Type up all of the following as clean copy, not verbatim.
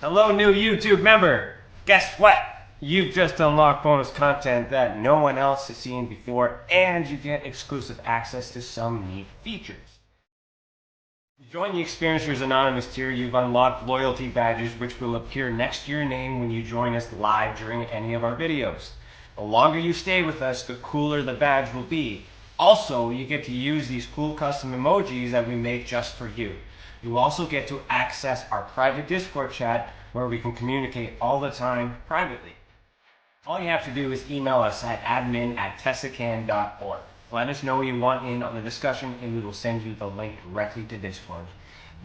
Hello, new YouTube member! Guess what? You've just unlocked bonus content that no one else has seen before, and you get exclusive access to some neat features. To join the Experiencers Anonymous tier, you've unlocked loyalty badges which will appear next to your name when you join us live during any of our videos. The longer you stay with us, the cooler the badge will be. Also, you get to use these cool custom emojis that we make just for you. You also get to access our private Discord chat where we can communicate all the time privately. All you have to do is email us at admin@tessacan.org. Let us know you want in on the discussion and we will send you the link directly to Discord.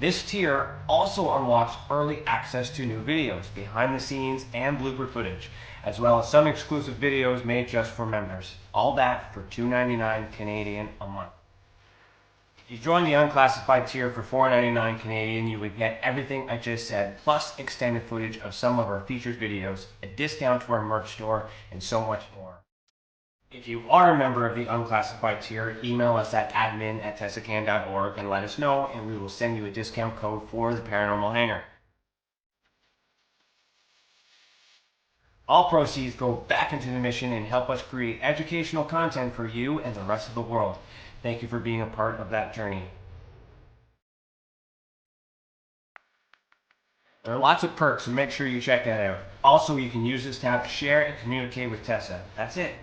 This tier also unlocks early access to new videos, behind the scenes and blooper footage, as well as some exclusive videos made just for members. All that for $2.99 Canadian a month. If you join the unclassified tier for $4.99 Canadian, you would get everything I just said, plus extended footage of some of our featured videos, a discount to our merch store, and so much more. If you are a member of the unclassified tier, email us at admin@tessacan.org and let us know, and we will send you a discount code for the Paranormal Hangar. All proceeds go back into the mission and help us create educational content for you and the rest of the world. Thank you for being a part of that journey. There are lots of perks, so make sure you check that out. Also, you can use this tab to share and communicate with Tessa. That's it.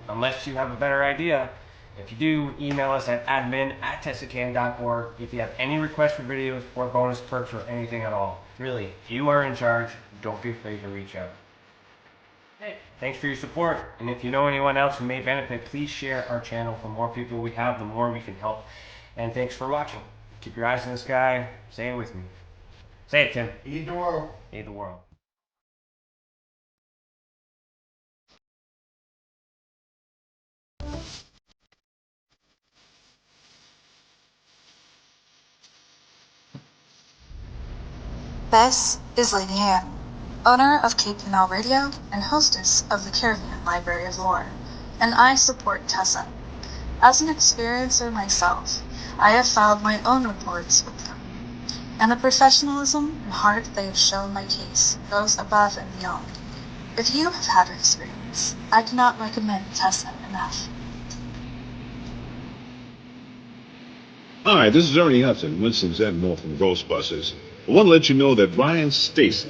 Unless you have a better idea. If you do, email us at admin@tessacan.org if you have any requests for videos or bonus perks or anything at all. Really, you are in charge. Don't be afraid to reach out. Hey, thanks for your support, and if you know anyone else who may benefit, please share our channel. The more people we have, the more we can help. And thanks for watching. Keep your eyes in the sky. Say it with me. Say it, Tim. Feed the world. Feed the world. This is Lady Anne, owner of Cape Canal Radio and hostess of the Caribbean Library of Lore, and I support Tessa. As an experiencer myself, I have filed my own reports with them, and the professionalism and heart they have shown my case goes above and beyond. If you have had an experience, I cannot recommend Tessa enough. Hi, this is Ernie Hudson, Winston's Admiral from Ghostbusters. I want to let you know that Ryan Stacy,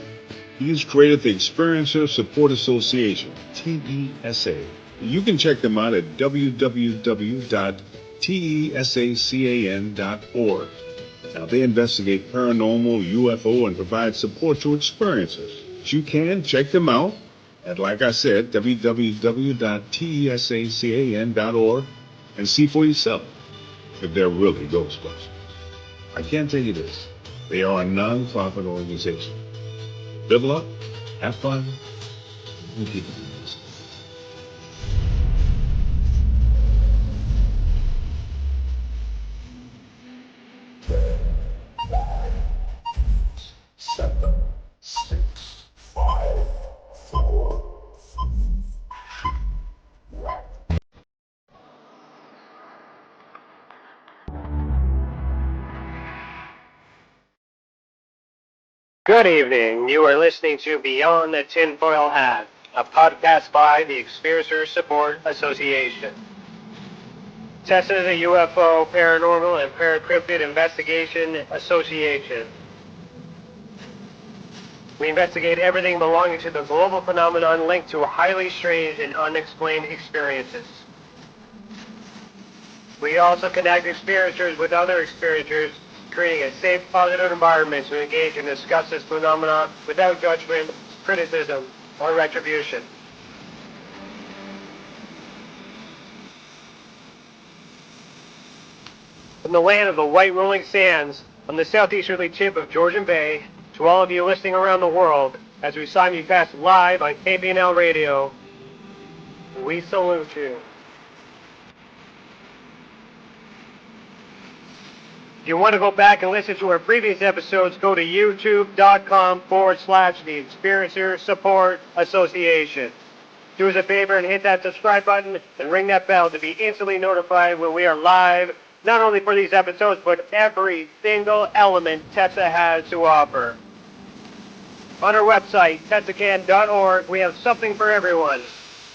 he's created the Experiencer Support Association, TESA. You can check them out at www.tesacan.org. Now, they investigate paranormal, UFO, and provide support to experiencers. You can check them out at, like I said, www.tesacan.org and see for yourself if they're really Ghostbusters. I can tell you this. They are a non-profit organization. Live luck, have fun, and keep it honest. Seven, 6, 5, 4, 3, 1. Good evening. You are listening to Beyond the Tinfoil Hat, a podcast by the Experiencers Support Association. Tessa is a UFO, Paranormal, and Paracryptid Investigation Association. We investigate everything belonging to the global phenomenon linked to highly strange and unexplained experiences. We also connect experiencers with other experiencers, creating a safe, positive environment to engage and discuss this phenomenon without judgment, criticism, or retribution. From the land of the white rolling sands, on the southeasterly tip of Georgian Bay, to all of you listening around the world, as we simulcast live on KPNL Radio, we salute you. If you want to go back and listen to our previous episodes, go to youtube.com/the Experiencer Support Association. Do us a favor and hit that subscribe button and ring that bell to be instantly notified when we are live, not only for these episodes, but every single element Tessa has to offer. On our website, tessacan.org, we have something for everyone.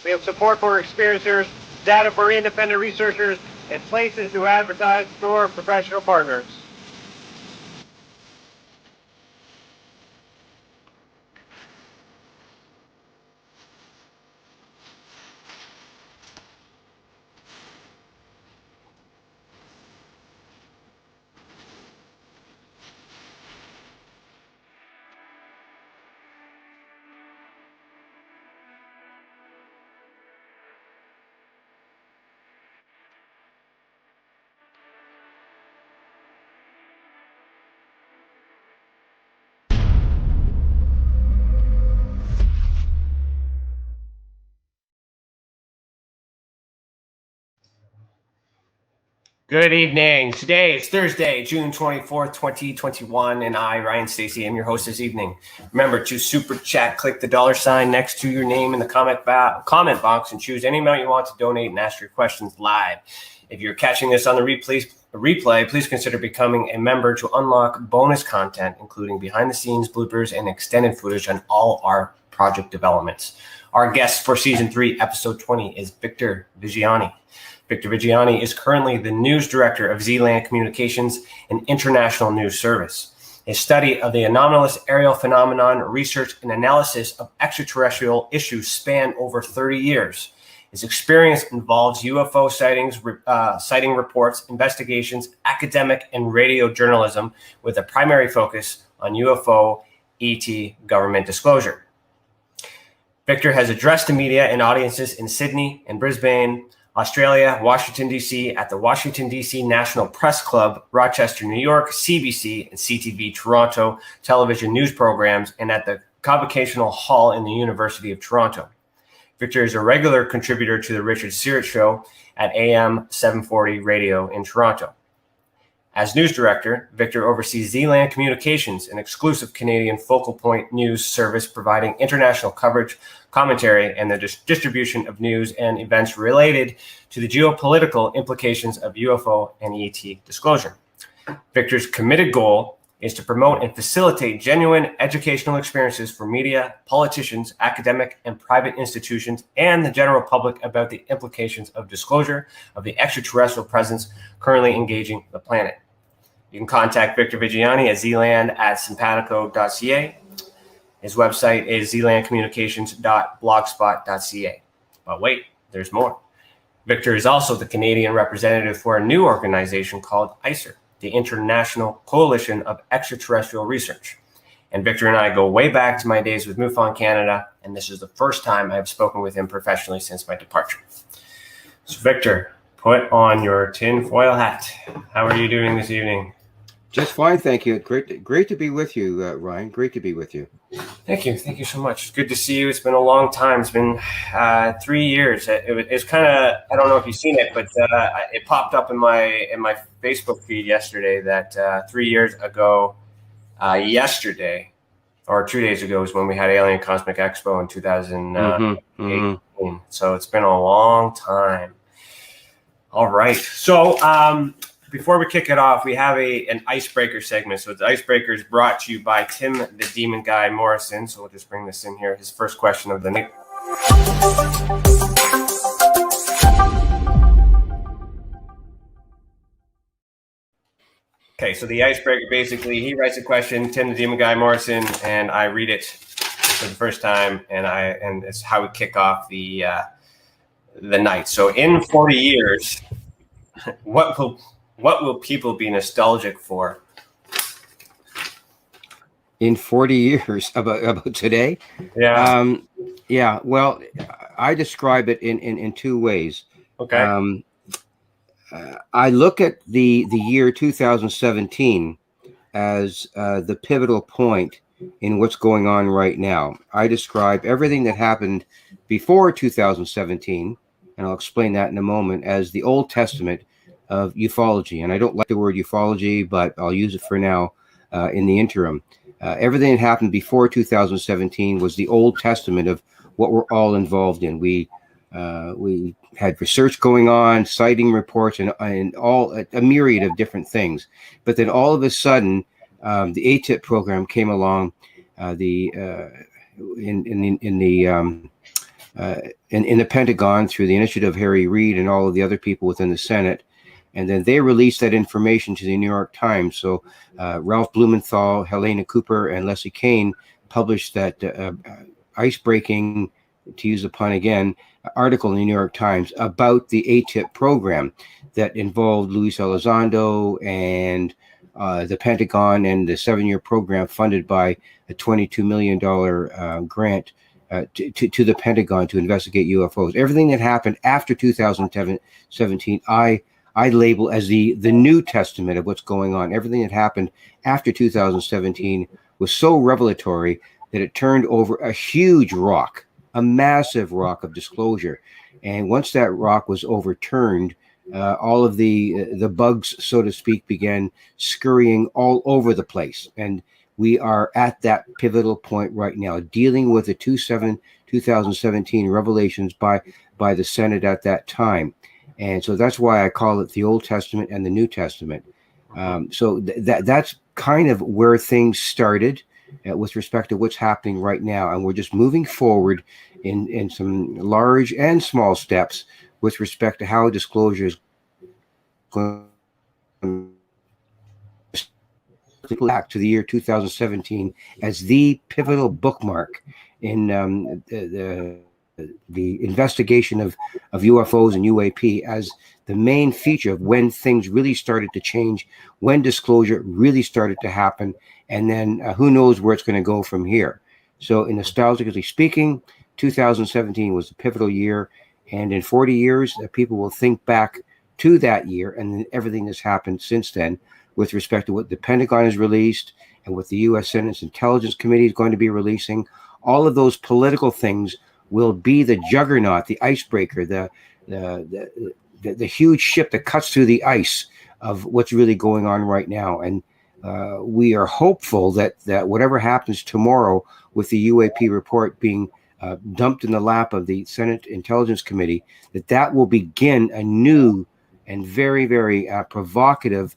We have support for experiencers, data for independent researchers, and places to advertise for professional partners. Good evening. Today is Thursday, June 24th, 2021, and I, Ryan Stacy, am your host this evening. Remember to super chat, click the $sign next to your name in the comment box and choose any amount you want to donate and ask your questions live. If you're catching this on the replay, please consider becoming a member to unlock bonus content, including behind-the-scenes bloopers and extended footage on all our project developments. Our guest for Season 3, Episode 20 is Victor Viggiani. Victor Viggiani is currently the news director of ZlandCommunications, an international news service. His study of the anomalous aerial phenomenon, research and analysis of extraterrestrial issues span over 30 years. His experience involves UFO sightings, sighting reports, investigations, academic and radio journalism with a primary focus on UFO ET government disclosure. Victor has addressed the media and audiences in Sydney and Brisbane, Australia, Washington D.C, at the Washington D.C National Press Club, Rochester, New York, CBC and CTV Toronto television news programs, and at the Convocation Hall in the University of Toronto. Victor is a regular contributor to the Richard Syrett Show at AM 740 radio in Toronto. As news director, Victor oversees ZlandCommunications, an exclusive Canadian focal point news service providing international coverage, commentary, and the distribution of news and events related to the geopolitical implications of UFO and ET disclosure. Victor's committed goal is to promote and facilitate genuine educational experiences for media, politicians, academic and private institutions, and the general public about the implications of disclosure of the extraterrestrial presence currently engaging the planet. You can contact Victor Viggiani at zland@simpatico.ca. His website is zlandcommunications.blogspot.ca. But wait, there's more. Victor is also the Canadian representative for a new organization called ICER, the International Coalition of Extraterrestrial Research. And Victor and I go way back to my days with MUFON Canada, and this is the first time I've spoken with him professionally since my departure. So Victor, put on your tinfoil hat. How are you doing this evening? Just fine, thank you. Great to be with you, Ryan. Great to be with you. Thank you so much. It's good to see you. It's been a long time. It's been 3 years. It's kind of, I don't know if you've seen it, but it popped up in my Facebook feed yesterday that 3 years ago, yesterday, or 2 days ago, is when we had Alien Cosmic Expo in 2018. So it's been a long time. All right. So before we kick it off, we have an icebreaker segment. So the icebreaker is brought to you by Tim the Demon Guy Morrison. So we'll just bring this in here. His first question of the night. Okay, so the icebreaker, basically, he writes a question, Tim the Demon Guy Morrison, and I read it for the first time, and it's how we kick off the night. So in 40 years, what will people be nostalgic for? In 40 years about today? Yeah. Yeah. Well, I describe it in two ways. Okay. I look at the year 2017 as the pivotal point in what's going on right now. I describe everything that happened before 2017, and I'll explain that in a moment, as the Old Testament of ufology. And I don't like the word ufology, but I'll use it for now in the interim. Everything that happened before 2017 was the Old Testament of what we're all involved in. We had research going on, sighting reports, and all a myriad of different things. But then all of a sudden, the ATIP program came along, in the Pentagon through the initiative of Harry Reid and all of the other people within the Senate. And then they released that information to the New York Times. So Ralph Blumenthal, Helena Cooper, and Leslie Kean published that ice-breaking, to use the pun again, article in the New York Times about the ATIP program that involved Luis Elizondo and the Pentagon and the 7-year program funded by a $22 million grant to the Pentagon to investigate UFOs. Everything that happened after 2017, I label as the New Testament of what's going on. Everything that happened after 2017 was so revelatory that it turned over a huge rock, a massive rock of disclosure. And once that rock was overturned, all of the bugs, so to speak, began scurrying all over the place. And we are at that pivotal point right now, dealing with the 2017 revelations by the Senate at that time. And so that's why I call it the Old Testament and the New Testament. So that's kind of where things started with respect to what's happening right now. And we're just moving forward in some large and small steps with respect to how disclosure is going back to the year 2017 as the pivotal bookmark in the investigation of UFOs and UAP as the main feature of when things really started to change, when disclosure really started to happen, and then who knows where it's going to go from here. So in nostalgically speaking, 2017 was the pivotal year, and in 40 years, people will think back to that year and everything that's happened since then with respect to what the Pentagon has released and what the U.S. Senate's Intelligence Committee is going to be releasing. All of those political things will be the juggernaut, the icebreaker, the huge ship that cuts through the ice of what's really going on right now. And we are hopeful that whatever happens tomorrow with the UAP report being dumped in the lap of the Senate Intelligence Committee, that will begin a new and very, very provocative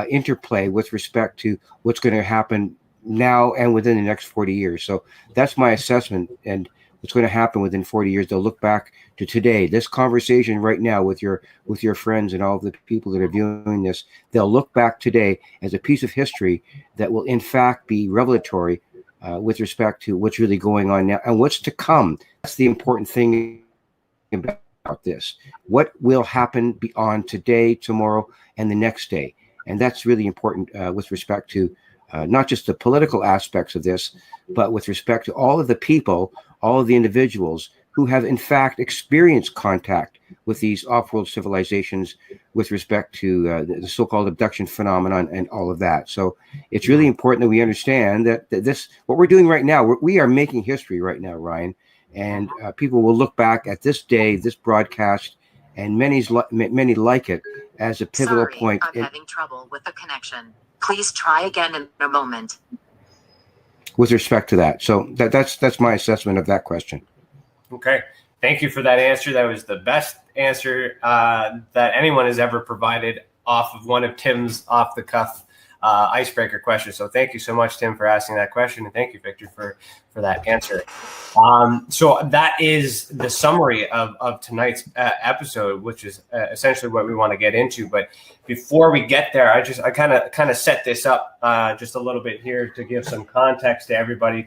interplay with respect to what's going to happen now and within the next 40 years. So that's my assessment. And what's going to happen within 40 years, they'll look back to today, this conversation right now with your friends and all of the people that are viewing this. They'll look back today as a piece of history that will in fact be revelatory with respect to what's really going on now and what's to come. That's the important thing about this. What will happen beyond today, tomorrow, and the next day? And that's really important with respect to not just the political aspects of this, but with respect to all of the people, all of the individuals who have in fact experienced contact with these off-world civilizations with respect to the so-called abduction phenomenon and all of that. So it's really important that we understand that this, what we're doing right now, we are making history right now, Ryan, and people will look back at this day, this broadcast, and many like it as a pivotal point. I'm having trouble with the connection. Please try again in a moment. With respect to that. So that's my assessment of that question. Okay. Thank you for that answer. That was the best answer that anyone has ever provided off of one of Tim's off-the-cuff icebreaker questions. So thank you so much, Tim, for asking that question. And thank you, Victor, for that answer. So that is the summary of tonight's episode, which is essentially what we want to get into. But before we get there, I kind of set this up just a little bit here to give some context to everybody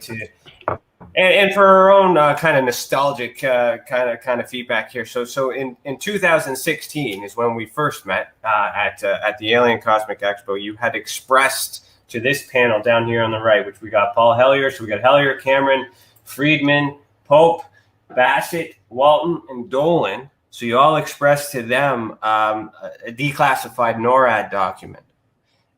and for our own kind of nostalgic kind of feedback here. So in 2016 is when we first met at the Alien Cosmic Expo. You had expressed to this panel down here on the right, which we got Paul Hellier. So we got Hellier, Cameron, Friedman, Pope, Bassett, Walton, and Dolan. So you all expressed to them a declassified NORAD document.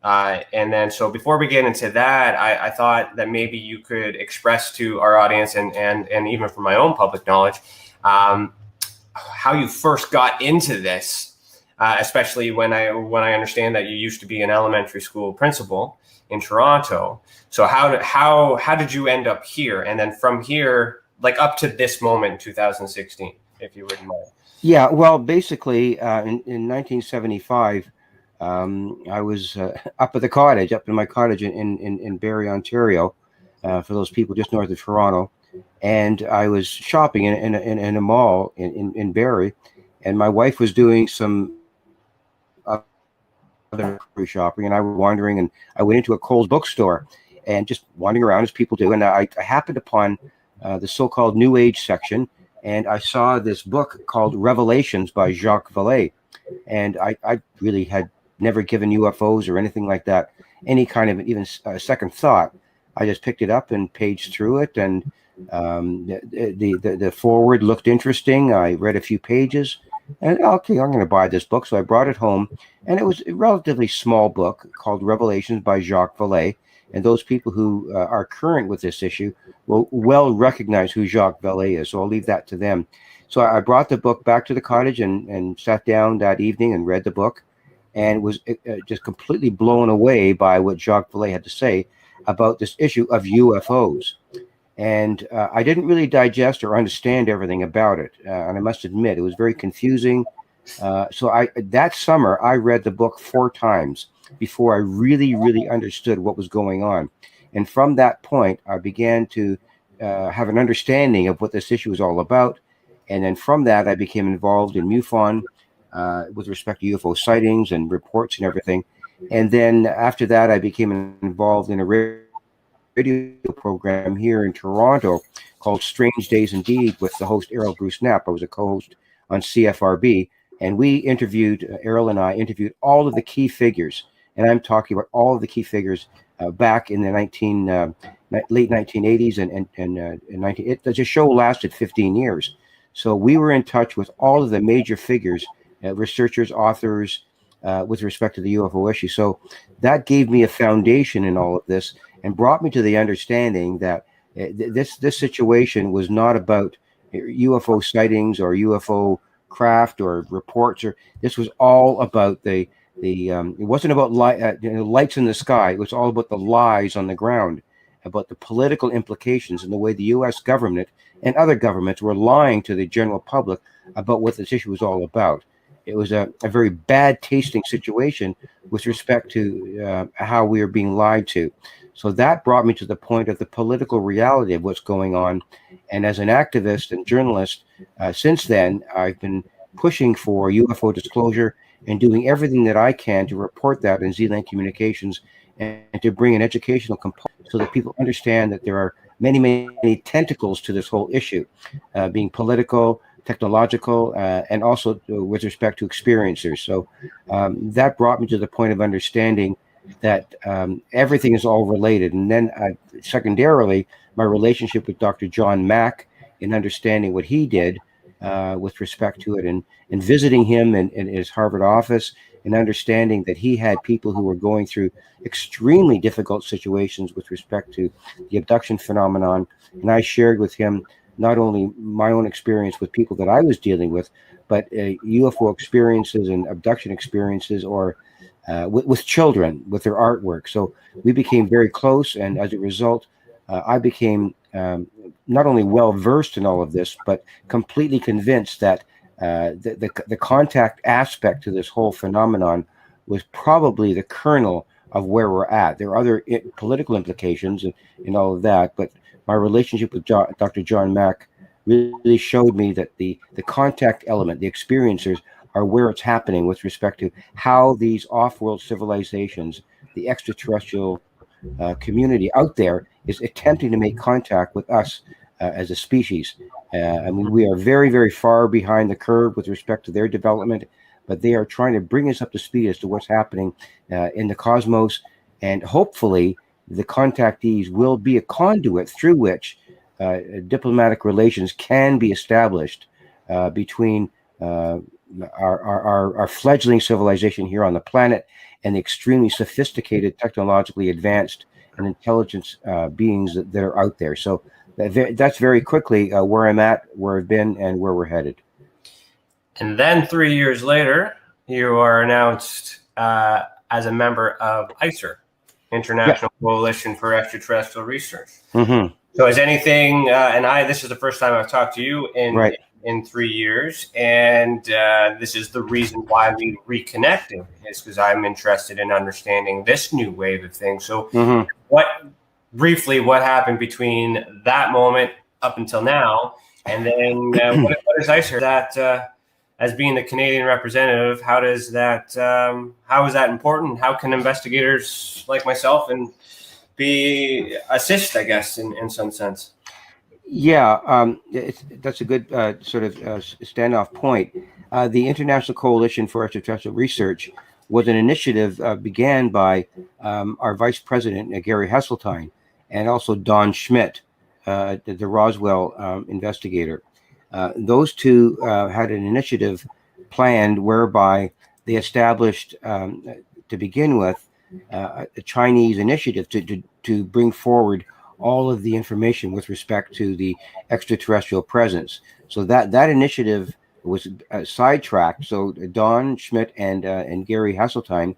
And then, so before we get into that, I thought that maybe you could express to our audience and even from my own public knowledge, how you first got into this, especially when I understand that you used to be an elementary school principal in Toronto. So how did you end up here? And then from here, like up to this moment in 2016, if you wouldn't mind. Yeah, well, basically, in 1975, I was up at the cottage, up in my cottage in Barrie, Ontario, for those people just north of Toronto. And I was shopping in a mall in Barrie, and my wife was doing some other shopping, and I was wandering, and I went into a Kohl's bookstore and just wandering around as people do. And I happened upon the so-called New Age section, and I saw this book called Revelations by Jacques Vallée. And I really had never given UFOs or anything like that any kind of even second thought. I just picked it up and paged through it, and the forward looked interesting. I read a few pages, and okay, I'm going to buy this book. So I brought it home, and it was a relatively small book called Revelations by Jacques Vallée. And those people who are current with this issue will well recognize who Jacques Vallée is. So I'll leave that to them. So I brought the book back to the cottage and sat down that evening and read the book, and was just completely blown away by what Jacques Vallée had to say about this issue of UFOs. And I didn't really digest or understand everything about it. And I must admit, it was very confusing. So that summer, I read the book 4 times before I really understood what was going on. And from that point, I began to have an understanding of what this issue was all about. And then from that, I became involved in MUFON with respect to UFO sightings and reports and everything. And then after that, I became involved in a radio program here in Toronto called Strange Days Indeed with the host Errol Bruce Knapp. I was a co-host on CFRB, and we interviewed, Errol and I interviewed all of the key figures. And I'm talking about all of the key figures back in the late 1980s and the show lasted 15 years. So we were in touch with all of the major figures, researchers, authors, with respect to the UFO issue. So that gave me a foundation in all of this and brought me to the understanding that this situation was not about UFO sightings or UFO craft or reports, or this was all about it wasn't about lights in the sky. It was all about the lies on the ground, about the political implications and the way the U.S. government and other governments were lying to the general public about what this issue was all about. It was a very bad tasting situation with respect to how we are being lied to. So that brought me to the point of the political reality of what's going on. And as an activist and journalist, since then, I've been pushing for UFO disclosure and doing everything that I can to report that in ZLand Communications and to bring an educational component so that people understand that there are many tentacles to this whole issue, being political, technological, and also with respect to experiencers. So that brought me to the point of understanding that everything is all related. And then secondarily, my relationship with Dr. John Mack in understanding what he did with respect to it, and visiting him in his Harvard office and understanding that he had people who were going through extremely difficult situations with respect to the abduction phenomenon. And I shared with him not only my own experience with people that I was dealing with, but UFO experiences and abduction experiences, or with children, with their artwork. So we became very close, and as a result, I became not only well-versed in all of this, but completely convinced that the contact aspect to this whole phenomenon was probably the kernel of where we're at. There are other political implications and all of that, but my relationship with Dr. John Mack really showed me that the contact element, the experiencers, are where it's happening with respect to how these off-world civilizations, the extraterrestrial community out there, is attempting to make contact with us as a species. I mean, we are very far behind the curve with respect to their development, but they are trying to bring us up to speed as to what's happening in the cosmos, and hopefully the contactees will be a conduit through which diplomatic relations can be established between our fledgling civilization here on the planet and the extremely sophisticated, technologically advanced and intelligence beings that are out there. So that's very quickly where I'm at, where I've been, and where we're headed. And then 3 years later, you are announced as a member of ICER, International Coalition for Extraterrestrial Research. Mm-hmm. So is anything, this is the first time I've talked to you in 3 years, and this is the reason why we reconnected, is because I'm interested in understanding this new wave of things. So what briefly what happened between that moment up until now, and then what is ICER that as being the Canadian representative, how is that important? How can investigators like myself and assist, I guess, in some sense? Yeah, that's a good sort of standoff point. The International Coalition for Extraterrestrial Research was an initiative began by our Vice President, Gary Hesseltine, and also Don Schmidt, the Roswell investigator. Those two had an initiative planned whereby they established, to begin with, a Chinese initiative to bring forward all of the information with respect to the extraterrestrial presence. So that initiative was sidetracked. So Don Schmidt and Gary Hesseltine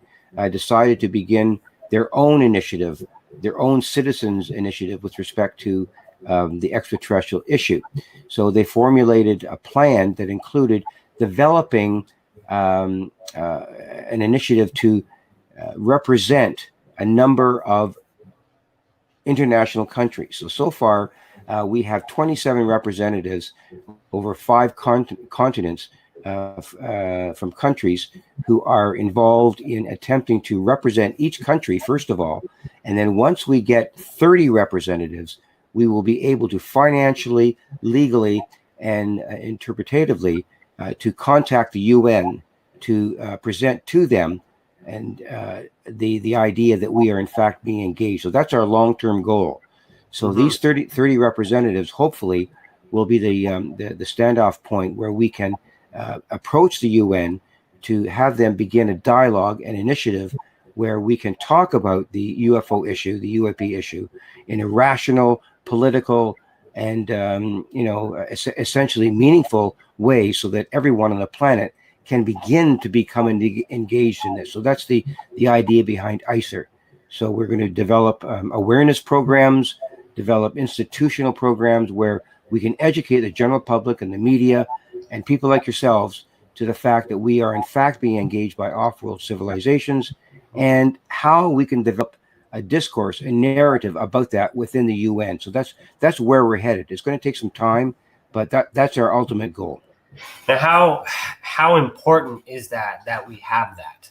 decided to begin their own initiative, their own citizens initiative with respect to the extraterrestrial issue. So they formulated a plan that included developing an initiative to represent a number of international countries. So far, we have 27 representatives over 5 continents from countries who are involved in attempting to represent each country, first of all. And then once we get 30 representatives, we will be able to financially, legally, and interpretatively to contact the UN to present to them and the idea that we are in fact being engaged. So that's our long-term goal. So these 30 representatives hopefully will be the standoff point where we can approach the UN to have them begin a dialogue and initiative where we can talk about the UFO issue, the UAP issue, in a rational, political, and essentially meaningful way, so that everyone on the planet can begin to become engaged in this. So that's the idea behind ICER. So we're going to develop awareness programs, develop institutional programs where we can educate the general public and the media and people like yourselves to the fact that we are in fact being engaged by off-world civilizations, and how we can develop a discourse, a narrative about that within the UN. So that's where we're headed. It's going to take some time, but that's our ultimate goal. Now, how important is that we have that,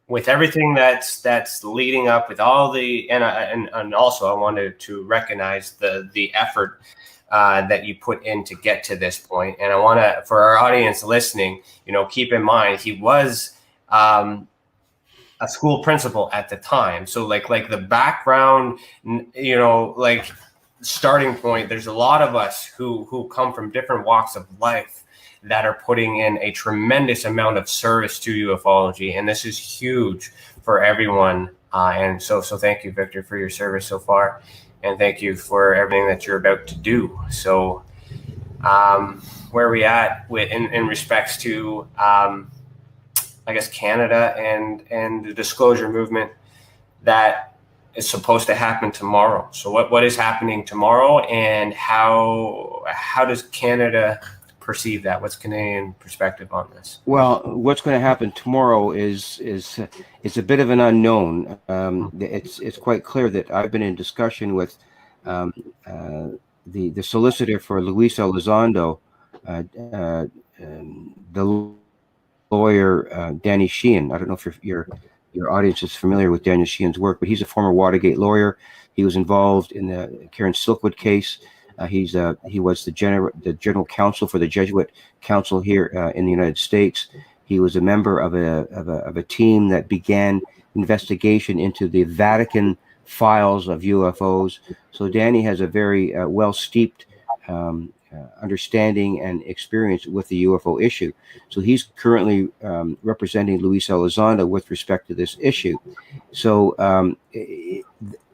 with everything that's leading up, with all the and also I wanted to recognize the effort that you put in to get to this point. And I want to, for our audience listening, keep in mind he was a school principal at the time. So like the background, like starting point, there's a lot of us who come from different walks of life that are putting in a tremendous amount of service to ufology, and this is huge for everyone. And so thank you, Victor, for your service so far, and thank you for everything that you're about to do. So, where are we at in respects to, I guess, Canada and the disclosure movement that is supposed to happen tomorrow? So what is happening tomorrow, and how does Canada perceive that? What's Canadian perspective on this? Well, what's going to happen tomorrow is a bit of an unknown. It's quite clear that I've been in discussion with the solicitor for Luis Elizondo, the lawyer Danny Sheehan. I don't know if your audience is familiar with Danny Sheehan's work, but he's a former Watergate lawyer. He was involved in the Karen Silkwood case. He was the general counsel for the Jesuit Council here in the United States. He was a member of a team that began investigation into the Vatican files of UFOs. So Danny has a very well steeped understanding and experience with the UFO issue. So he's currently representing Luis Elizondo with respect to this issue. So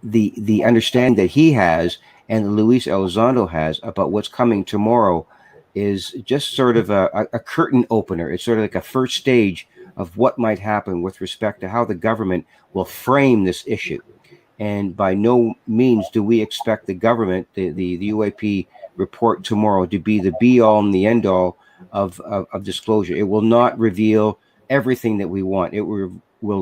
the understanding that he has and Luis Elizondo has about what's coming tomorrow is just sort of a curtain opener. It's sort of like a first stage of what might happen with respect to how the government will frame this issue. And by no means do we expect the government, the UAP report tomorrow, to be the be-all and the end-all of disclosure. It will not reveal everything that we want. It will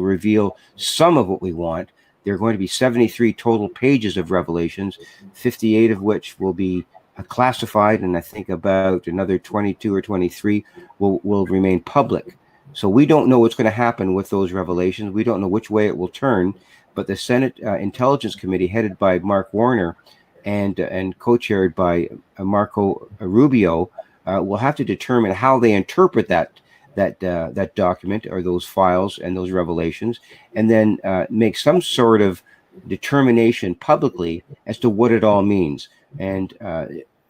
reveal some of what we want, There are going to be 73 total pages of revelations, 58 of which will be classified, and I think about another 22 or 23 will remain public. So we don't know what's going to happen with those revelations. We don't know which way it will turn, but the Senate Intelligence Committee, headed by Mark Warner and co-chaired by Marco Rubio, will have to determine how they interpret that document or those files and those revelations, and then make some sort of determination publicly as to what it all means. And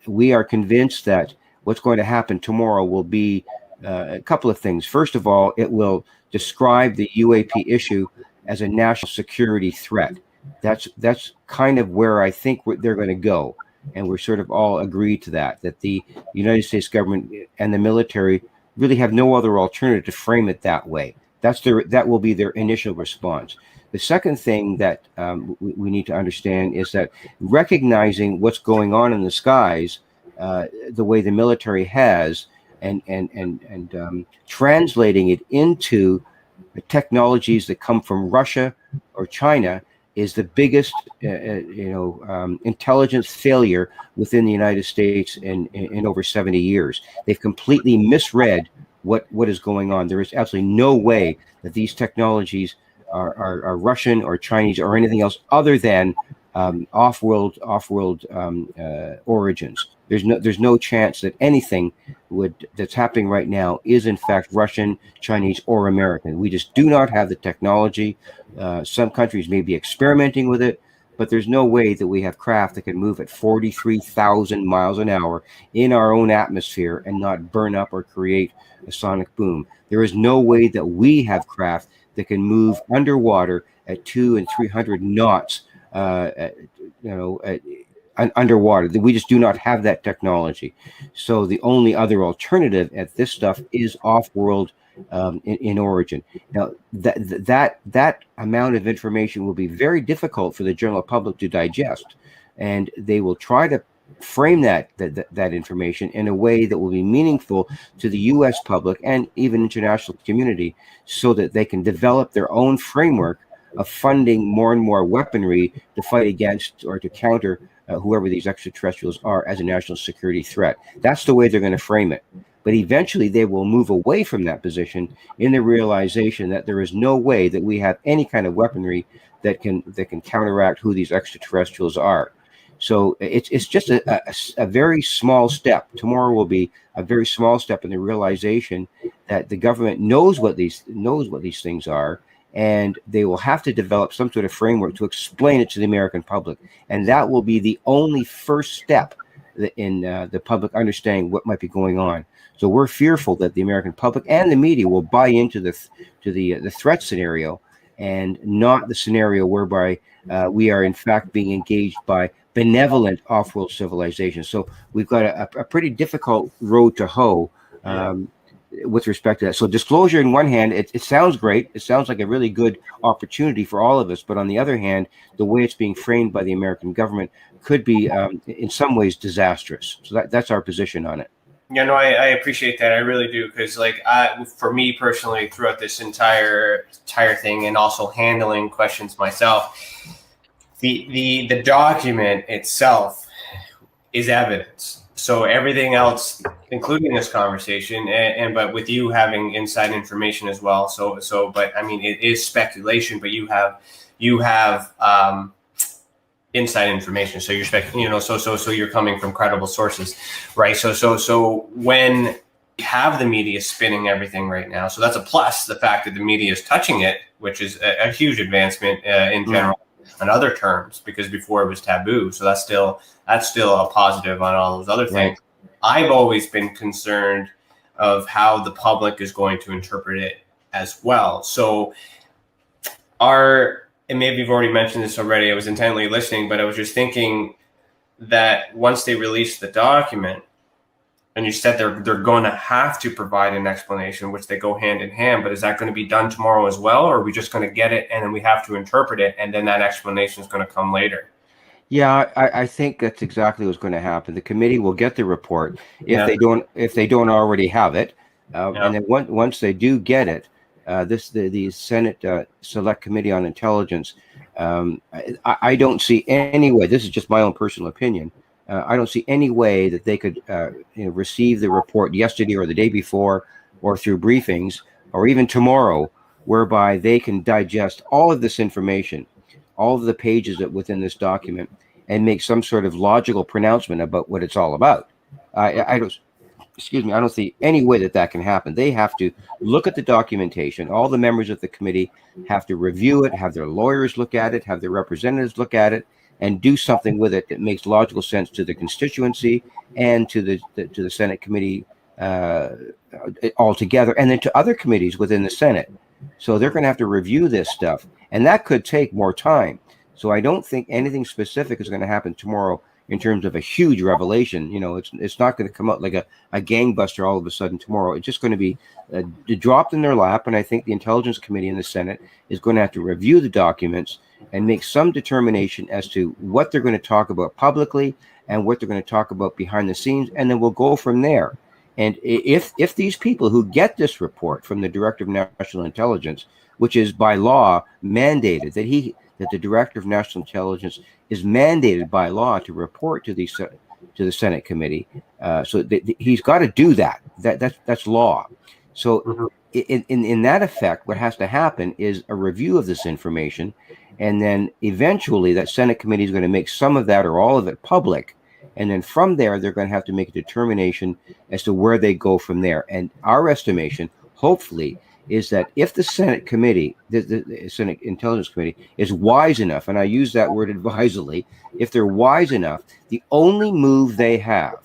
we are convinced that what's going to happen tomorrow will be a couple of things. First of all, it will describe the UAP issue as a national security threat. That's kind of where I think they're going to go. And we're sort of all agreed to that the United States government and the military really have no other alternative to frame it that way. That will be their initial response. The second thing that we need to understand is that recognizing what's going on in the skies, the way the military has, and translating it into the technologies that come from Russia or China is the biggest, intelligence failure within the United States in over 70 years. They've completely misread what is going on. There is absolutely no way that these technologies are Russian or Chinese or anything else other than off-world origins. There's no chance that anything that's happening right now is in fact Russian, Chinese, or American. We just do not have the technology. Some countries may be experimenting with it, but there's no way that we have craft that can move at 43,000 miles an hour in our own atmosphere and not burn up or create a sonic boom. There is no way that we have craft that can move underwater at 200 and 300 knots, underwater. We just do not have that technology. So the only other alternative at this stuff is off-world in origin. Now, that amount of information will be very difficult for the general public to digest, and they will try to frame that information in a way that will be meaningful to the U.S. public and even international community, so that they can develop their own framework of funding more and more weaponry to fight against or to counter whoever these extraterrestrials are as a national security threat. That's the way they're going to frame it. But eventually they will move away from that position in the realization that there is no way that we have any kind of weaponry that can counteract who these extraterrestrials are. So it's just a very small step. Tomorrow will be a very small step in the realization that the government knows what these things are, and they will have to develop some sort of framework to explain it to the American public. And that will be the only first step in the public understanding what might be going on. So we're fearful that the American public and the media will buy into the threat scenario, and not the scenario whereby we are in fact being engaged by benevolent off-world civilizations. So we've got a pretty difficult road to hoe with respect to that. So disclosure, on one hand, it sounds great. It sounds like a really good opportunity for all of us. But on the other hand, the way it's being framed by the American government could be, in some ways, disastrous. So that's our position on it. Yeah, no, I appreciate that. I really do, because for me personally, throughout this entire thing, and also handling questions myself, the document itself is evidence. So everything else, including this conversation, but with you having inside information as well. So, but I mean, it is speculation, but you have inside information. So you're so you're coming from credible sources, right? So when you have the media spinning everything right now, so that's a plus. The fact that the media is touching it, which is a huge advancement in general. On other terms, because before it was taboo. So that's still a positive on all those other things. Right. I've always been concerned of how the public is going to interpret it as well. So and maybe you've already mentioned this already, I was intently listening, but I was just thinking that once they release the document, and you said they're going to have to provide an explanation, which they go hand in hand. But is that going to be done tomorrow as well? Or are we just going to get it and then we have to interpret it, and then that explanation is going to come later? Yeah, I think that's exactly what's going to happen. The committee will get the report if they don't already have it. And then once they do get it, the Senate Select Committee on Intelligence. I don't see any way. This is just my own personal opinion. I don't see any way that they could receive the report yesterday or the day before, or through briefings, or even tomorrow, whereby they can digest all of this information, all of the pages that within this document, and make some sort of logical pronouncement about what it's all about. I don't see any way that that can happen. They have to look at the documentation. All the members of the committee have to review it, have their lawyers look at it, have their representatives look at it, and do something with it that makes logical sense to the constituency and to the Senate committee altogether, and then to other committees within the Senate. So they're going to have to review this stuff, and that could take more time. So I don't think anything specific is going to happen tomorrow in terms of a huge revelation. It's not going to come out like a gangbuster all of a sudden tomorrow. It's just going to be dropped in their lap, and I think the Intelligence Committee in the Senate is going to have to review the documents and make some determination as to what they're going to talk about publicly and what they're going to talk about behind the scenes, and then we'll go from there. And if these people who get this report from the Director of National Intelligence, which is by law mandated, that the Director of National Intelligence is mandated by law to report to the Senate committee, so he's got to do that. That's law. So in that effect, what has to happen is a review of this information, and then eventually that Senate committee is going to make some of that or all of it public. And then from there, they're going to have to make a determination as to where they go from there. And our estimation, hopefully, is that if the Senate committee, the Senate Intelligence Committee, is wise enough, and I use that word advisedly, if they're wise enough, the only move they have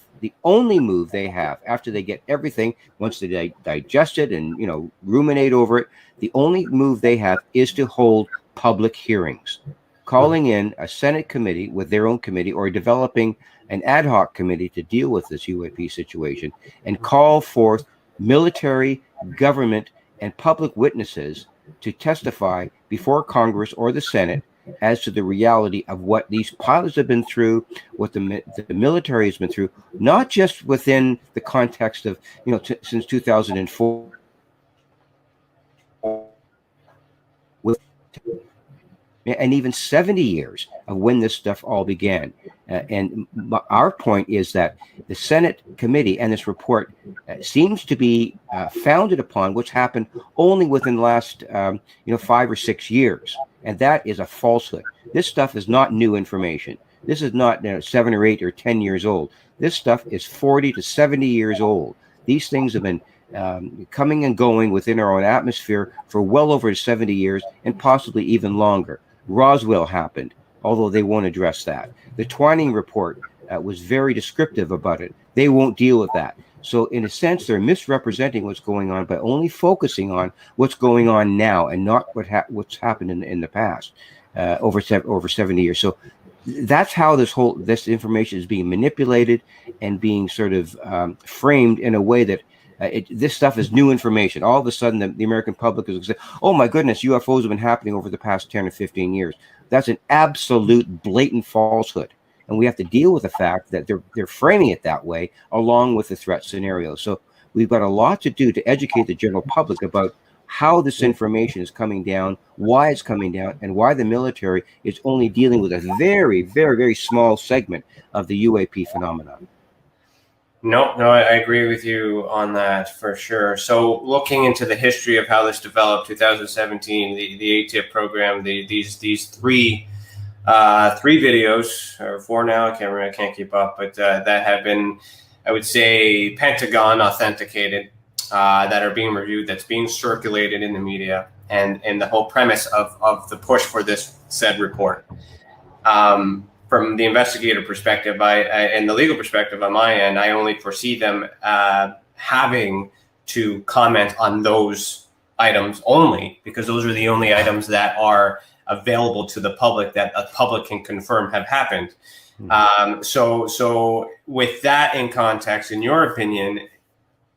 after they get everything, once they digest it and ruminate over it, the only move they have is to hold public hearings, calling in a Senate committee with their own committee, or developing an ad hoc committee to deal with this UAP situation, and call forth military, government, and public witnesses to testify before Congress or the Senate as to the reality of what these pilots have been through, what the military has been through, not just within the context of, since 2004, and even 70 years of when this stuff all began. And our point is that the Senate committee and this report seems to be founded upon what's happened only within the last 5 or 6 years. And that is a falsehood. This stuff is not new information. This is not 7 or 8 or 10 years old. This stuff is 40 to 70 years old. These things have been coming and going within our own atmosphere for well over 70 years, and possibly even longer. Roswell happened, although they won't address that. The Twining report was very descriptive about it. They won't deal with that. So in a sense, they're misrepresenting what's going on by only focusing on what's going on now, and not what's happened in the past over 70 years. So that's how this information is being manipulated and being sort of framed in a way that this stuff is new information. All of a sudden, the American public is going to say, oh my goodness, UFOs have been happening over the past 10 or 15 years. That's an absolute blatant falsehood. And we have to deal with the fact that they're framing it that way, along with the threat scenario. So we've got a lot to do to educate the general public about how this information is coming down, why it's coming down, and why the military is only dealing with a very, very, very small segment of the UAP phenomenon. No, I agree with you on that for sure. So looking into the history of how this developed, 2017, the ATIP program, these three videos, or 4 now, I can't keep up, but that have been, I would say, Pentagon authenticated, that are being reviewed, that's being circulated in the media, and the whole premise of the push for this said report. From the investigative perspective, and the legal perspective on my end, I only foresee them having to comment on those items only, because those are the only items that are available to the public, that the public can confirm have happened. So with that in context, in your opinion,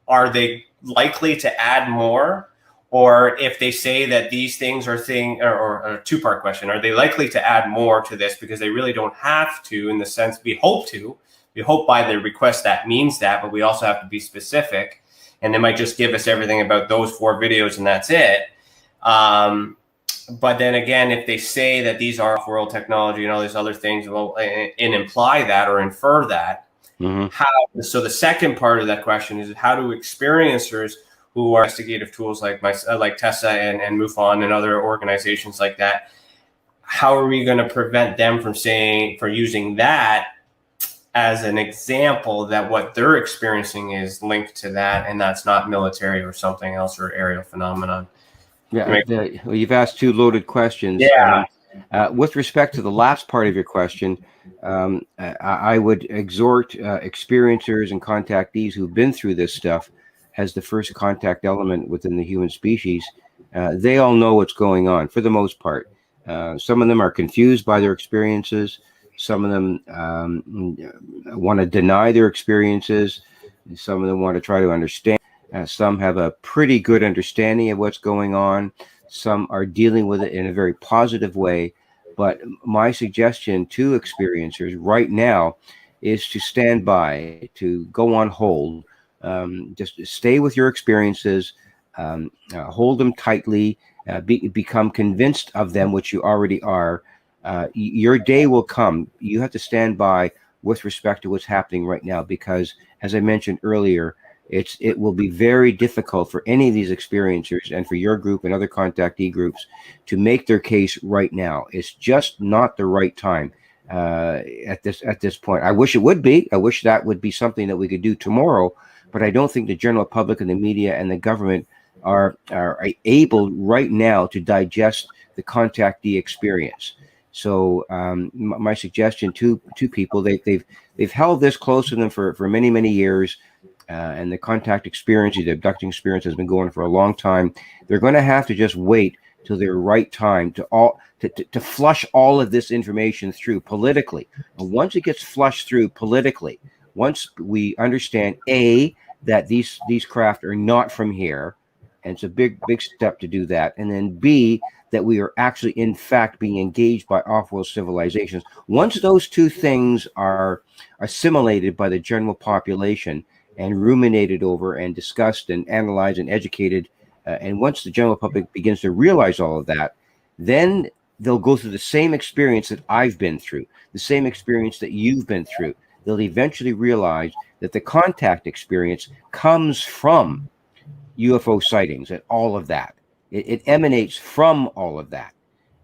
are they likely to add more? Or if they say that these things are or a two-part question, are they likely to add more to this because they really don't have to, in the sense we hope by the request that means that, but we also have to be specific, and they might just give us everything about those 4 videos and that's it? But then again, if they say that these are off-world technology and all these other things, well, and imply that or infer that, how? So the second part of that question is, how do experiencers who are investigative tools like Tessa and MUFON and other organizations like that, how are we going to prevent them from using that as an example that what they're experiencing is linked to that, and that's not military or something else or aerial phenomenon? Yeah, well, you've asked two loaded questions. Yeah. With respect to the last part of your question, I would exhort experiencers and contactees who've been through this stuff as the first contact element within the human species. They all know what's going on for the most part. Some of them are confused by their experiences. Some of them want to deny their experiences. Some of them want to try to understand. Some have a pretty good understanding of what's going on. Some are dealing with it in a very positive way. But my suggestion to experiencers right now is to stand by, to go on hold. Just stay with your experiences, hold them tightly, become convinced of them, which you already are. Your day will come. You have to stand by with respect to what's happening right now, because, as I mentioned earlier, it will be very difficult for any of these experiencers and for your group and other contactee groups to make their case right now. It's just not the right time at this point. I wish it would be. I wish that would be something that we could do tomorrow, but I don't think the general public and the media and the government are able right now to digest the contactee experience. So my suggestion to people, they've held this close to them for many years. And the contact experience, the abducting experience, has been going for a long time. They're going to have to just wait till the right time to flush all of this information through politically. And once it gets flushed through politically, once we understand that these craft are not from here, and it's a big step to do that, and then B, that we are actually in fact being engaged by off-world civilizations. Once those two things are assimilated by the general population and ruminated over and discussed and analyzed and educated, and once the general public begins to realize all of that, then they'll go through the same experience that I've been through, the same experience that you've been through. They'll eventually realize that the contact experience comes from UFO sightings and all of that. It emanates from all of that.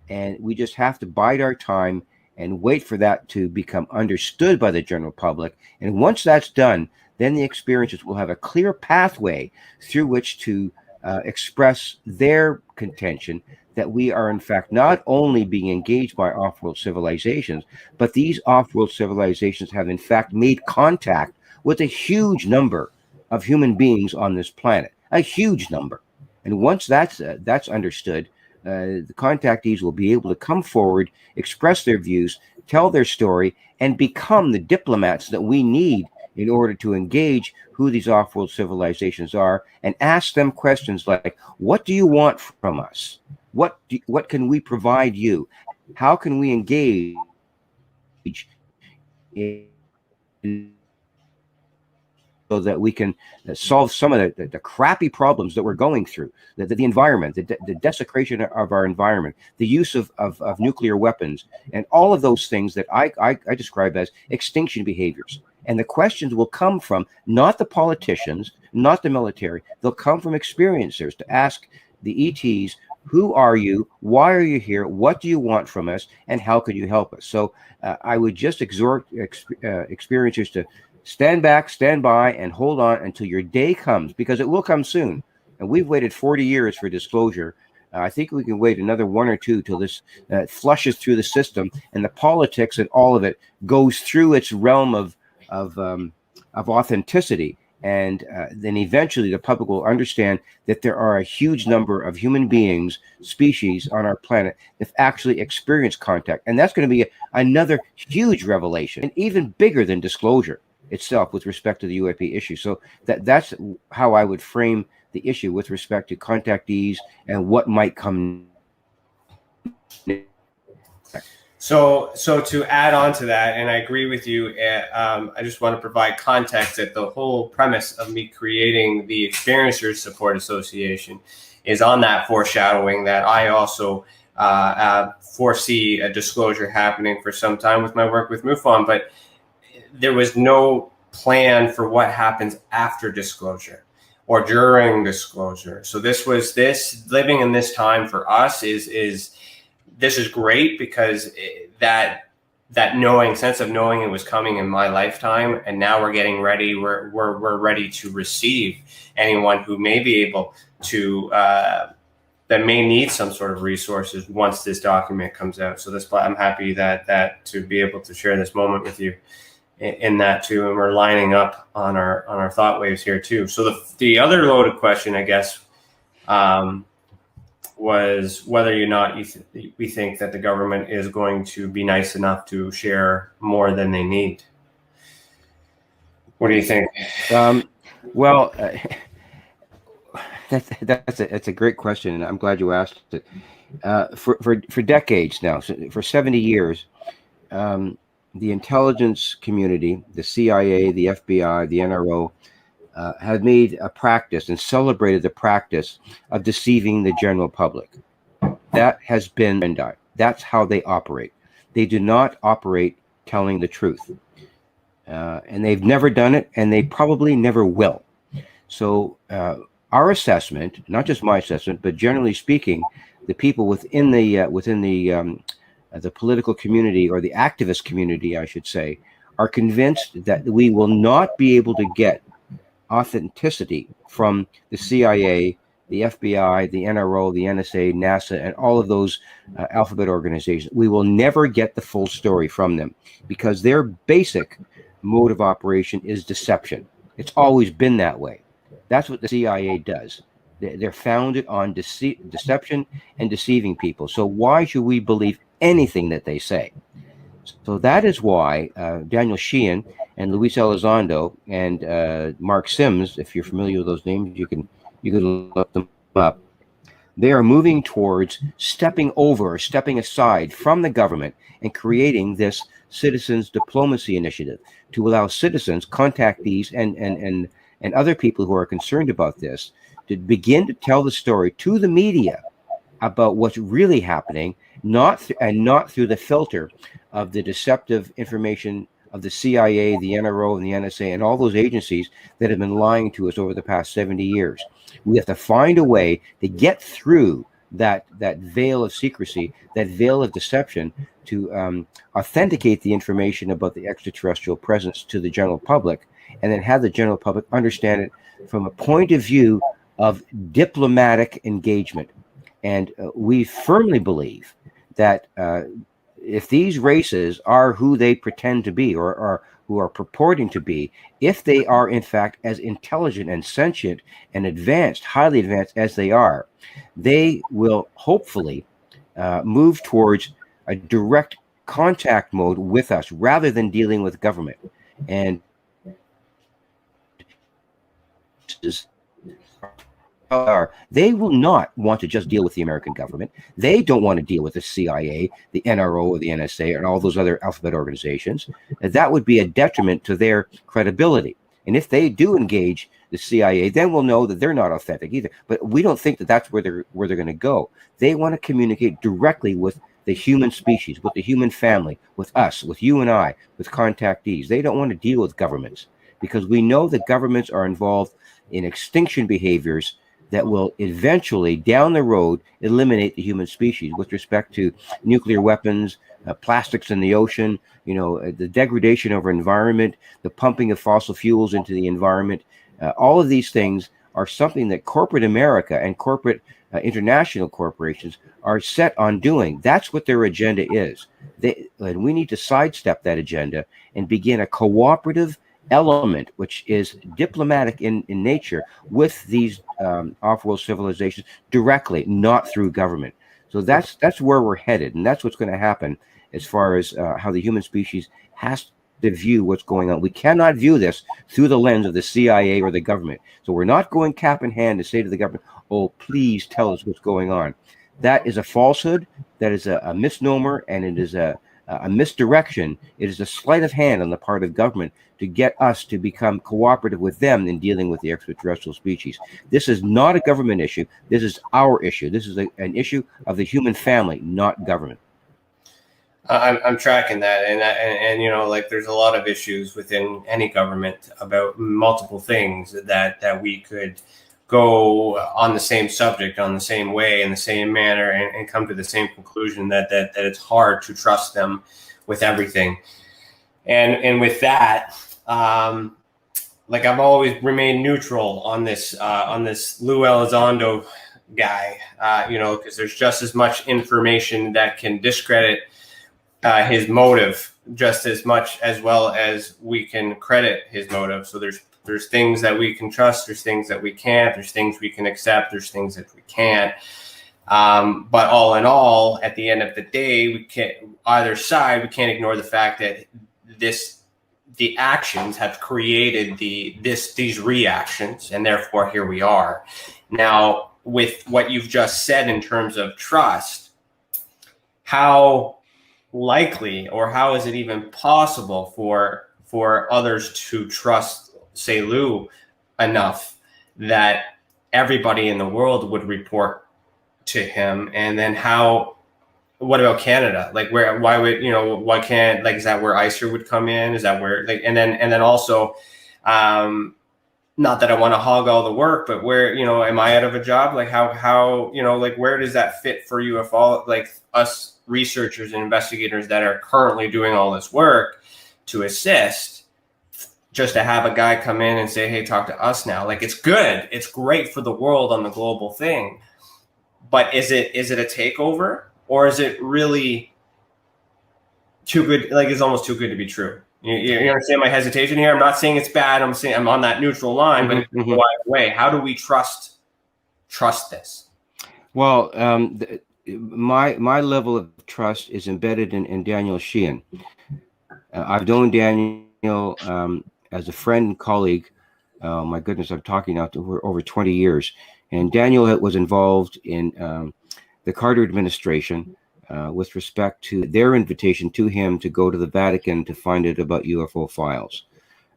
And we just have to bide our time and wait for that to become understood by the general public. And once that's done, then the experiencers will have a clear pathway through which to express their contention that we are in fact not only being engaged by off-world civilizations, but these off-world civilizations have in fact made contact with a huge number of human beings on this planet, a huge number. And once that's understood, the contactees will be able to come forward, express their views, tell their story, and become the diplomats that we need in order to engage who these off-world civilizations are, and ask them questions like, what do you want from us? What can we provide you? How can we engage in, so that we can solve some of the crappy problems that we're going through, the environment, the desecration of our environment, the use of nuclear weapons, and all of those things that I describe as extinction behaviors. And the questions will come from not the politicians, not the military. They'll come from experiencers to ask the ETs, who are you? Why are you here? What do you want from us? And how can you help us? So I would just exhort experiencers to stand back, stand by, and hold on until your day comes, because it will come soon. And we've waited 40 years for disclosure. I think we can wait another 1 or 2 till this flushes through the system, and the politics and all of it goes through its realm of authenticity, and then eventually the public will understand that there are a huge number of human beings, species on our planet that actually experience contact, and that's going to be another huge revelation, and even bigger than disclosure itself with respect to the UAP issue. So that's how I would frame the issue with respect to contactees and what might come next. So to add on to that, and I agree with you, I just want to provide context that the whole premise of me creating the Experiencers Support Association is on that foreshadowing that I also foresee a disclosure happening for some time with my work with MUFON, but there was no plan for what happens after disclosure or during disclosure. So this living in this time for us is great, because that sense of knowing it was coming in my lifetime, and now we're getting ready. We're ready to receive anyone who may be able to that may need some sort of resources once this document comes out. So I'm happy that to be able to share this moment with you in that too, and we're lining up on our thought waves here too. So the other loaded question, I guess, was whether or not we think that the government is going to be nice enough to share more than they need. What do you think? Well, that's a great question, and I'm glad you asked it. For decades now, for 70 years, the intelligence community, the CIA, the FBI, the NRO, have made a practice and celebrated the practice of deceiving the general public. That has been, that's how they operate. They do not operate telling the truth. And they've never done it, and they probably never will. So our assessment, not just my assessment, but generally speaking, the people within the political community, or the activist community, I should say, are convinced that we will not be able to get authenticity from the CIA, the FBI, the NRO, the NSA, NASA, and all of those alphabet organizations. We will never get the full story from them, because their basic mode of operation is deception. It's always been that way. That's what the CIA does. They're founded on deception and deceiving people. So why should we believe anything that they say? So that is why Daniel Sheehan and Luis Elizondo and Mark Sims, if you're familiar with those names, you can look them up. They are moving towards stepping aside from the government and creating this citizens diplomacy initiative to allow citizens, contactees, and other people who are concerned about this to begin to tell the story to the media about what's really happening, not through the filter of the deceptive information of the CIA, the NRO, and the NSA, and all those agencies that have been lying to us over the past 70 years. We have to find a way to get through that veil of secrecy, that veil of deception, to authenticate the information about the extraterrestrial presence to the general public, and then have the general public understand it from a point of view of diplomatic engagement. And we firmly believe that if these races are who they pretend to be, or who are purporting to be, if they are in fact as intelligent and sentient and advanced, highly advanced as they are, they will hopefully move towards a direct contact mode with us rather than dealing with government. And they will not want to just deal with the American government. They don't want to deal with the CIA, the NRO, or the NSA, and all those other alphabet organizations. That would be a detriment to their credibility. And if they do engage the CIA, then we'll know that they're not authentic either. But we don't think that that's where they're going to go. They want to communicate directly with the human species, with the human family, with us, with you and I, with contactees. They don't want to deal with governments, because we know that governments are involved in extinction behaviors that will eventually, down the road, eliminate the human species with respect to nuclear weapons, plastics in the ocean, the degradation of our environment, the pumping of fossil fuels into the environment. All of these things are something that corporate America and corporate international corporations are set on doing. That's what their agenda is. And we need to sidestep that agenda and begin a cooperative element, which is diplomatic in nature, with these off-world civilizations directly, not through government. So that's where we're headed, and that's what's going to happen as far as how the human species has to view what's going on. We cannot view this through the lens of the CIA or the government. So we're not going cap in hand to say to the government, oh, please tell us what's going on. That is a falsehood. That is a misnomer, and it is a a misdirection. It is a sleight of hand on the part of government to get us to become cooperative with them in dealing with the extraterrestrial species. This is not a government issue. This is our issue. This is an issue of the human family, not government. I'm tracking that, and you know, like there's a lot of issues within any government about multiple things that we could go on the same subject, on the same way, in the same manner, and come to the same conclusion that it's hard to trust them with everything. And with that, like I've always remained neutral on this Lou Elizondo guy, you know, because there's just as much information that can discredit his motive just as much as well as we can credit his motive. So there's things that we can trust, there's things that we can't, there's things we can accept, there's things that we can't. But all in all, at the end of the day, we can't, either side, we can't ignore the fact that the actions have created these reactions, and therefore here we are. Now, with what you've just said in terms of trust, how likely, or how is it even possible for others to trust, say, Lou enough that everybody in the world would report to him? And then what about Canada? Like, why would, you know, why can't, like, is that where ICER would come in? Is that where, like, and then also, not that I want to hog all the work, but where, you know, am I out of a job? Like how, you know, like where does that fit for UFO, like us researchers and investigators that are currently doing all this work to assist, just to have a guy come in and say, hey, talk to us now? Like, it's good. It's great for the world on the global thing. But is it a takeover, or is it really too good? Like, it's almost too good to be true. You understand my hesitation here? I'm not saying it's bad. I'm saying I'm on that neutral line, but either way, how do we trust this? Well, my level of trust is embedded in Daniel Sheehan. I've known Daniel as a friend and colleague. My goodness, I'm talking now to over 20 years. And Daniel was involved in the Carter administration with respect to their invitation to him to go to the Vatican to find out about UFO files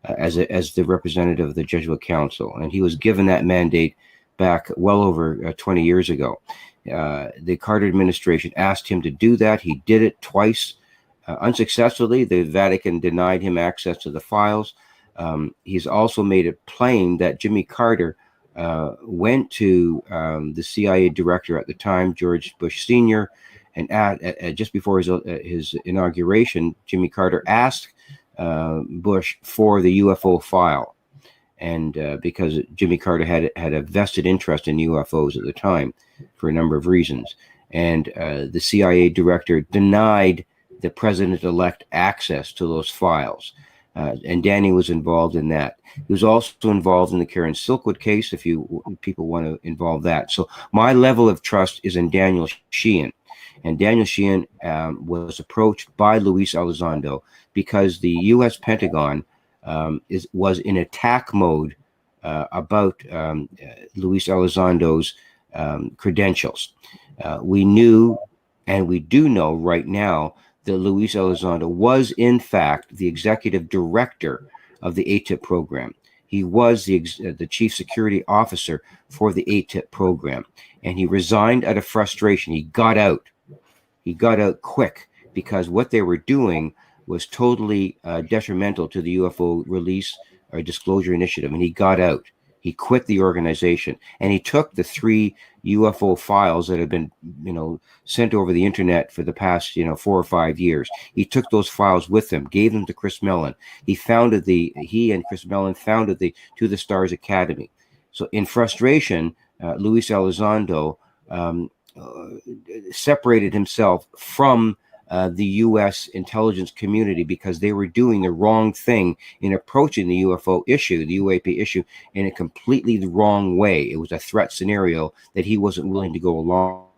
as the representative of the Jesuit Council. And he was given that mandate back well over 20 years ago. The Carter administration asked him to do that. He did it twice unsuccessfully. The Vatican denied him access to the files. He's also made it plain that Jimmy Carter went to the CIA director at the time, George Bush Sr., and just before his inauguration, Jimmy Carter asked Bush for the UFO file, and because Jimmy Carter had a vested interest in UFOs at the time for a number of reasons, and the CIA director denied the president-elect access to those files, and Danny was involved in that. He was also involved in the Karen Silkwood case, if people want to involve that. So my level of trust is in Daniel Sheehan. And Daniel Sheehan was approached by Luis Elizondo because the U.S. Pentagon was in attack mode about Luis Elizondo's credentials. We knew, and we do know right now, that Luis Elizondo was, in fact, the executive director of the ATIP program. He was the chief security officer for the ATIP program, and he resigned out of frustration. He got out. He got out quick because what they were doing was totally detrimental to the UFO release or disclosure initiative, and he got out. He quit the organization, and he took the 3 UFO files that have been, sent over the internet for the past, 4 or 5 years. He took those files with him, gave them to Chris Mellon. He and Chris Mellon founded the To the Stars Academy. So in frustration, Luis Elizondo separated himself from the U.S. intelligence community because they were doing the wrong thing in approaching the UFO issue, the UAP issue, in a completely the wrong way. It was a threat scenario that he wasn't willing to go along.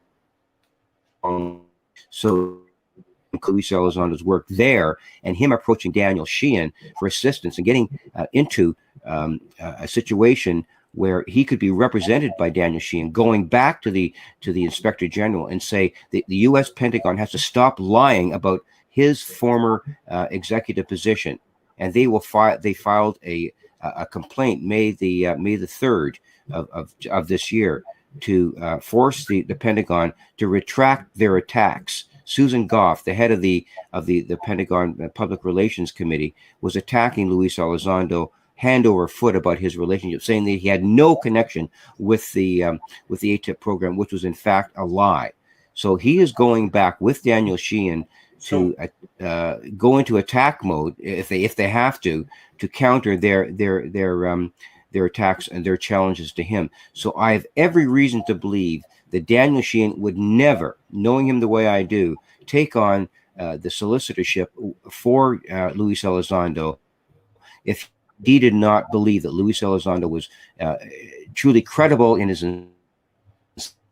So Luis Elizondo's work there and him approaching Daniel Sheehan for assistance and getting into a situation where he could be represented by Daniel Sheehan, going back to the Inspector General and say the U.S. Pentagon has to stop lying about his former executive position, and they filed a complaint May the 3rd of this year to force the Pentagon to retract their attacks. Susan Goff, the head of the Pentagon Public Relations Committee, was attacking Luis Elizondo hand over foot about his relationship, saying that he had no connection with the ATIP program, which was in fact a lie. So he is going back with Daniel Sheehan to go into attack mode if they have to counter their attacks and their challenges to him. So I have every reason to believe that Daniel Sheehan would never, knowing him the way I do, take on the solicitorship for Luis Elizondo if he did not believe that Luis Elizondo was truly credible in his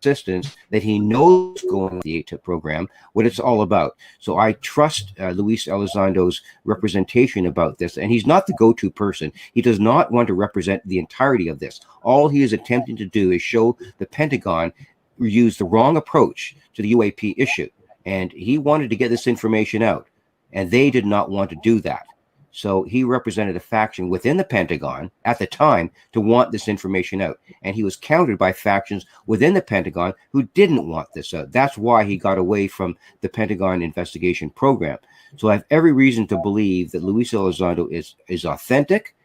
insistence that he knows going the ATIP program, what it's all about. So I trust Luis Elizondo's representation about this, and he's not the go-to person. He does not want to represent the entirety of this. All he is attempting to do is show the Pentagon used the wrong approach to the UAP issue, and he wanted to get this information out, and they did not want to do that. So he represented a faction within the Pentagon at the time to want this information out, and he was countered by factions within the Pentagon who didn't want this out. That's why he got away from the Pentagon investigation program. So I have every reason to believe that Luis Elizondo is authentic.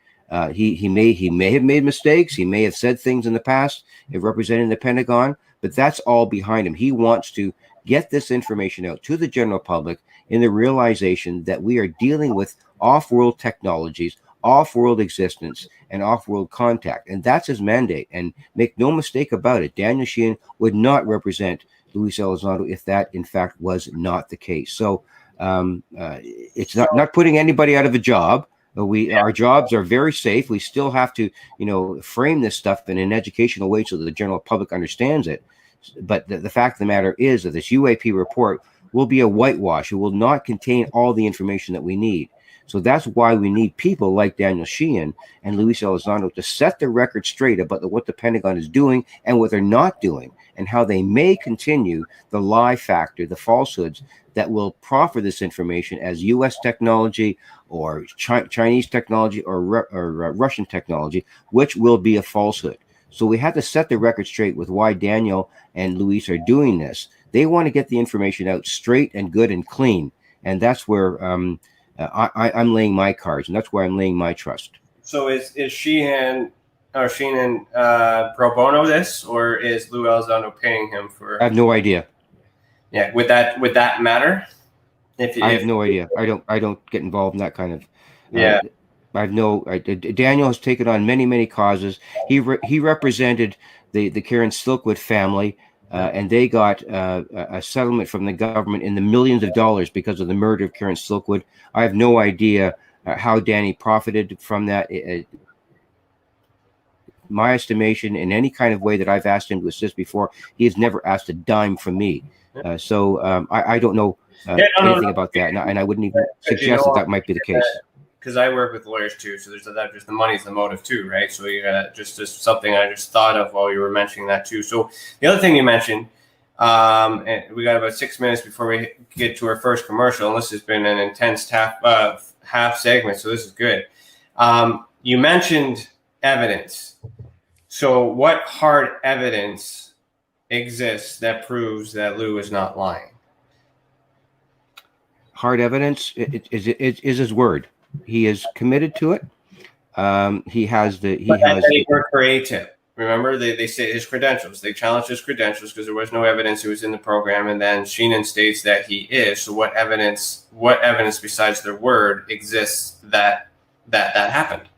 He may have made mistakes. He may have said things in the past representing the Pentagon, but that's all behind him. He wants to get this information out to the general public in the realization that we are dealing with off-world technologies, off-world existence, and off-world contact. And that's his mandate. And make no mistake about it, Daniel Sheehan would not represent Luis Elizondo if that, in fact, was not the case. So it's not putting anybody out of a job. Our jobs are very safe. We still have to, frame this stuff in an educational way so that the general public understands it. But the fact of the matter is that this UAP report will be a whitewash. It will not contain all the information that we need. So that's why we need people like Daniel Sheehan and Luis Elizondo to set the record straight about what the Pentagon is doing and what they're not doing, and how they may continue the lie factor, the falsehoods that will proffer this information as U.S. technology or Chinese technology or Russian technology, which will be a falsehood. So we have to set the record straight with why Daniel and Luis are doing this. They want to get the information out straight and good and clean, and that's where I'm laying my cards, and that's where I'm laying my trust. So is Sheehan pro bono this, or is Lou Elizondo paying him for? I have no idea. Yeah, would that matter? I have no idea. I don't get involved in that kind of. Yeah. I have no. Daniel has taken on many causes. He represented the Karen Silkwood family. And they got a settlement from the government in the millions of dollars because of the murder of Karen Silkwood. I have no idea how Danny profited from that. My estimation, in any kind of way that I've asked him to assist before, he has never asked a dime from me. So I don't know anything about that, and I wouldn't even suggest that might be the case. Because I work with lawyers too, so there's that. Just the money's the motive too, right? So you got just something I just thought of while you were mentioning that too. So the other thing you mentioned, and we got about 6 minutes before we get to our first commercial, and this has been an intense half segment, so this is good. You mentioned evidence. So what hard evidence exists that proves that Lou is not lying? Hard evidence is his word. He is committed to it. He has the. He worked for ATIP. Remember, they say his credentials. They challenged his credentials because there was no evidence he was in the program. And then Sheehan states that he is. So what evidence besides their word exists that happened?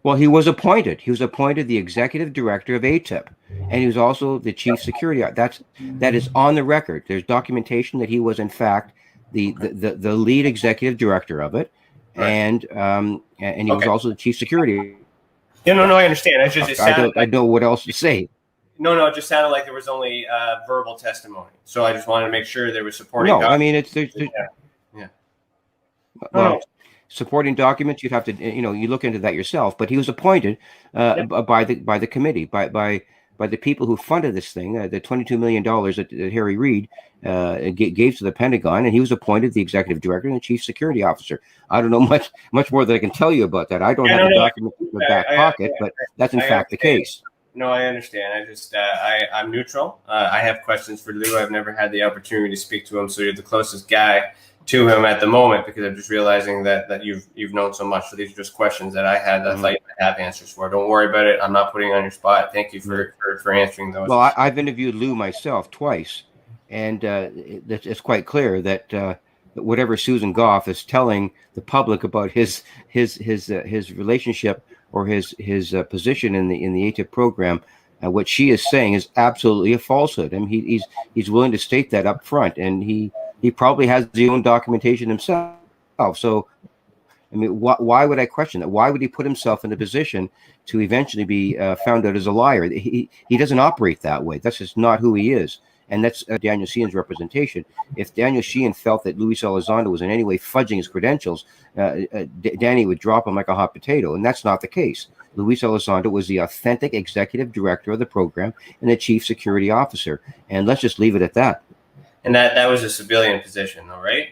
Well, he was appointed. He was appointed the executive director of ATIP, and he was also the chief security. That is on the record. There's documentation that he was in fact the lead executive director of it. Right. And he was also the chief security. No, I understand. I know what else to say. No, it just sounded like there was only verbal testimony. So I just wanted to make sure there was supporting. No, I mean yeah. Well, supporting documents, you'd have to you look into that yourself. But he was appointed by the committee by by the people who funded this thing, the $22 million that Harry Reid gave to the Pentagon, and he was appointed the executive director and the chief security officer. I don't know much more that I can tell you about that. I don't have the document in the back pocket, but that's in fact the case. No, I understand. I just, I'm neutral. I have questions for Lou. I've never had the opportunity to speak to him, so you're the closest guy to him at the moment, because I'm just realizing that you've known so much. So these are just questions that I had that I have answers for. Don't worry about it. I'm not putting you on your spot. Thank you for answering those. Well, I've interviewed Lou myself twice, and it's quite clear that whatever Susan Goff is telling the public about his relationship or his position in the ATIP program, what she is saying is absolutely a falsehood. I mean, he's willing to state that up front, and he probably has his own documentation himself. So, I mean, why would I question that? Why would he put himself in a position to eventually be found out as a liar? He doesn't operate that way. That's just not who he is. And that's Daniel Sheehan's representation. If Daniel Sheehan felt that Luis Elizondo was in any way fudging his credentials, Danny would drop him like a hot potato. And that's not the case. Luis Elizondo was the authentic executive director of the program and the chief security officer. And let's just leave it at that. And that was a civilian position, though, right?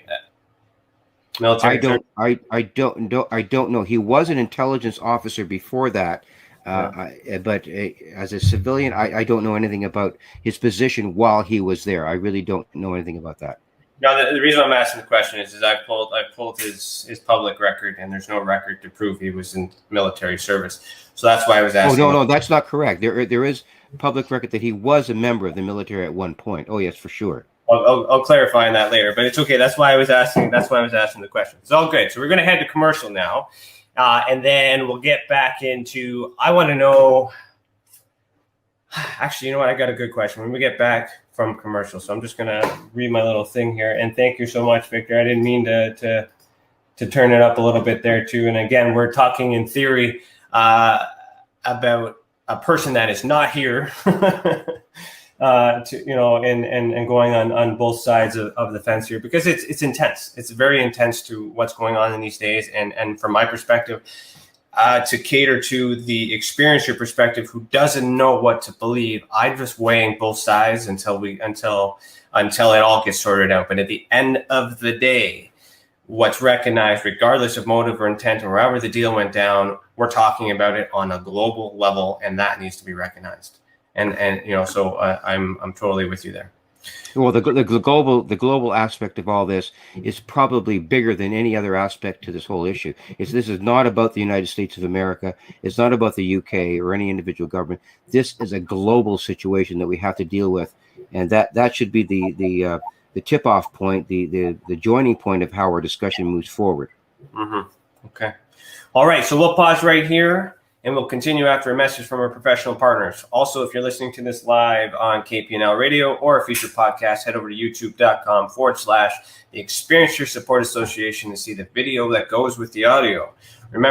Military. I don't know. He was an intelligence officer before that. But as a civilian, I don't know anything about his position while he was there. I really don't know anything about that. No, the reason I'm asking the question is I pulled his public record, and there's no record to prove he was in military service. So that's why I was asking. Oh, no, that's not correct. There is public record that he was a member of the military at one point. Oh, yes, for sure. I'll clarify on that later, but it's okay. That's why I was asking the question. It's all good. So we're going to head to commercial now. And then we'll get back into, I want to know, actually, you know what? I got a good question when we get back from commercial. So I'm just going to read my little thing here. And thank you so much, Victor. I didn't mean to turn it up a little bit there too. And again, we're talking in theory about a person that is not here, and going on both sides of the fence here, because it's intense. It's very intense to what's going on in these days. And from my perspective, to cater to the experiencer perspective who doesn't know what to believe, I'm just weighing both sides until it all gets sorted out. But at the end of the day, what's recognized, regardless of motive or intent or however the deal went down, we're talking about it on a global level, and that needs to be recognized. So I'm totally with you there. Well, the global aspect of all this is probably bigger than any other aspect to this whole issue. This is not about the United States of America. It's not about the UK or any individual government. This is a global situation that we have to deal with, and that should be the tip-off point, the joining point of how our discussion moves forward. Mm-hmm. Okay. All right. So we'll pause right here. And we'll continue after a message from our professional partners. Also, if you're listening to this live on KPNL Radio or a feature podcast, head over to youtube.com/the Experiencer Support Association to see the video that goes with the audio. Remember,